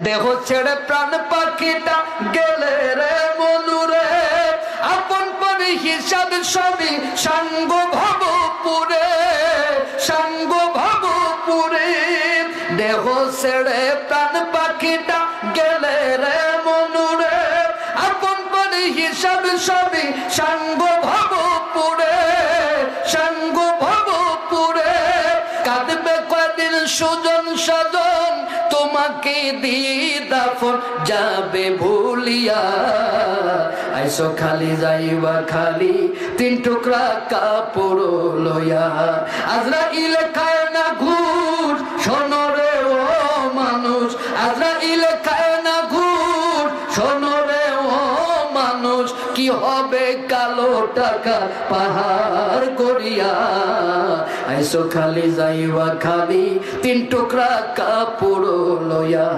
দেহ ছেড়ে প্রাণ পাখিটা গেলে রে মনুরে, আপন পরি হিসাব সবই সাঙ্গ ভবপুরে, সাঙ্গ ভবপুরে। দেহ ছেড়ে প্রাণ পাখিটা গেলে রে মনুরে, আপন পরি হিসাব সবই সাঙ্গ ভবপুরে, সাঙ্গ ভবপুরে। কাঁদবে কদিন সুজন সজন, তোমাকে দিদাফন যাবে ভুলিয়া। আইসো খালি যাইবা খালি তিন টুকরা কাপড় লইয়া। আজরাইল খায় না ঘুষ, শোনো রে ও মানুষ। আজরাইল খায় না ঘুষ, শোনো রে ও মানুষ। কি হবে কালো টাকা পাহাড় করিয়া। আইসো খালি যাইবা খালি তিন টুকরা কাপড় লইয়া।